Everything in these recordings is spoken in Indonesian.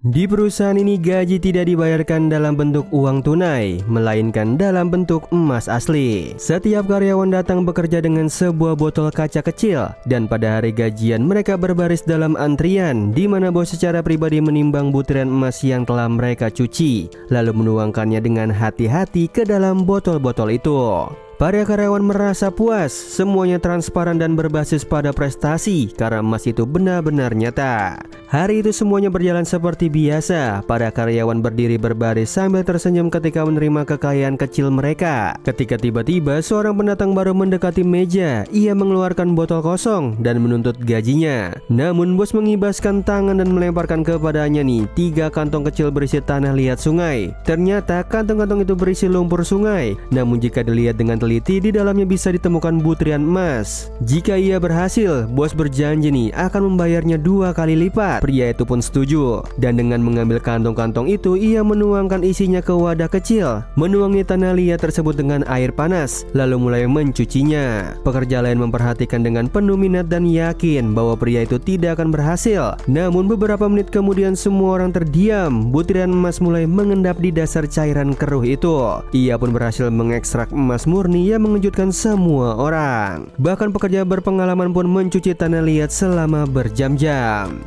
Di perusahaan ini gaji tidak dibayarkan dalam bentuk uang tunai, melainkan dalam bentuk emas asli. Setiap karyawan datang bekerja dengan sebuah botol kaca kecil, dan pada hari gajian mereka berbaris dalam antrian, di mana bos secara pribadi menimbang butiran emas yang telah mereka cuci, lalu menuangkannya dengan hati-hati ke dalam botol-botol itu. Para karyawan merasa puas, semuanya transparan dan berbasis pada prestasi karena emas itu benar-benar nyata. Hari itu semuanya berjalan seperti biasa. Para karyawan berdiri berbaris sambil tersenyum ketika menerima kekayaan kecil mereka. Ketika tiba-tiba seorang pendatang baru mendekati meja, ia mengeluarkan botol kosong dan menuntut gajinya. Namun bos mengibaskan tangan dan melemparkan kepadanya 3 kantong kecil berisi tanah liat sungai. Ternyata kantong-kantong itu berisi lumpur sungai. Namun jika dilihat dengan teliti, di dalamnya bisa ditemukan butiran emas. Jika ia berhasil, bos berjanji akan membayarnya 2 kali lipat. Pria itu pun setuju, dan dengan mengambil kantong-kantong itu, ia menuangkan isinya ke wadah kecil, menuangi tanah liat tersebut dengan air panas, lalu mulai mencucinya. Pekerja lain memperhatikan dengan penuh minat dan yakin bahwa pria itu tidak akan berhasil. Namun beberapa menit kemudian semua orang terdiam. Butiran emas mulai mengendap di dasar cairan keruh itu. Ia pun berhasil mengekstrak emas murni yang mengejutkan semua orang. Bahkan pekerja berpengalaman pun mencuci tanah liat selama berjam-jam.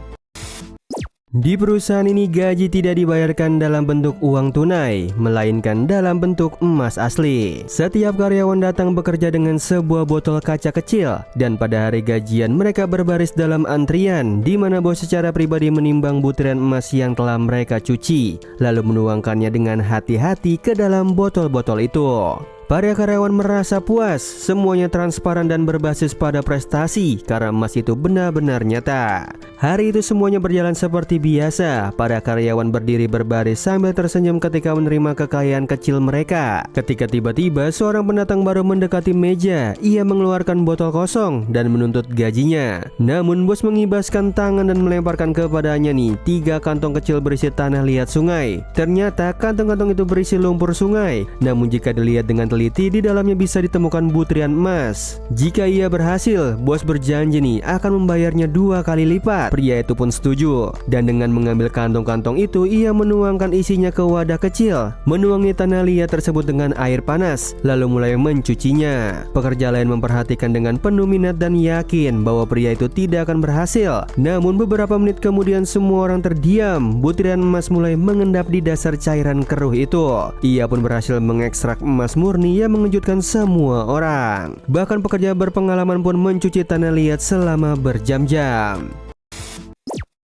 Di perusahaan ini gaji tidak dibayarkan dalam bentuk uang tunai, melainkan dalam bentuk emas asli. Setiap karyawan datang bekerja dengan sebuah botol kaca kecil, dan pada hari gajian mereka berbaris dalam antrian, di mana bos secara pribadi menimbang butiran emas yang telah mereka cuci, lalu menuangkannya dengan hati-hati ke dalam botol-botol itu. Para karyawan merasa puas, semuanya transparan dan berbasis pada prestasi karena emas itu benar-benar nyata. Hari itu semuanya berjalan seperti biasa. Para karyawan berdiri berbaris sambil tersenyum ketika menerima kekayaan kecil mereka. Ketika tiba-tiba seorang pendatang baru mendekati meja, ia mengeluarkan botol kosong dan menuntut gajinya. Namun bos mengibaskan tangan dan melemparkan kepadanya 3 kantong kecil berisi tanah liat sungai. Ternyata kantong-kantong itu berisi lumpur sungai. Namun jika dilihat dengan teliti, di dalamnya bisa ditemukan butiran emas. Jika ia berhasil, bos berjanji akan membayarnya 2 kali lipat. Pria itu pun setuju, dan dengan mengambil kantong-kantong itu, ia menuangkan isinya ke wadah kecil, menuangi tanah liat tersebut dengan air panas, lalu mulai mencucinya. Pekerja lain memperhatikan dengan penuh minat dan yakin bahwa pria itu tidak akan berhasil. Namun beberapa menit kemudian semua orang terdiam. Butiran emas mulai mengendap di dasar cairan keruh itu. Ia pun berhasil mengekstrak emas murni yang mengejutkan semua orang. Bahkan pekerja berpengalaman pun mencuci tanah liat selama berjam-jam.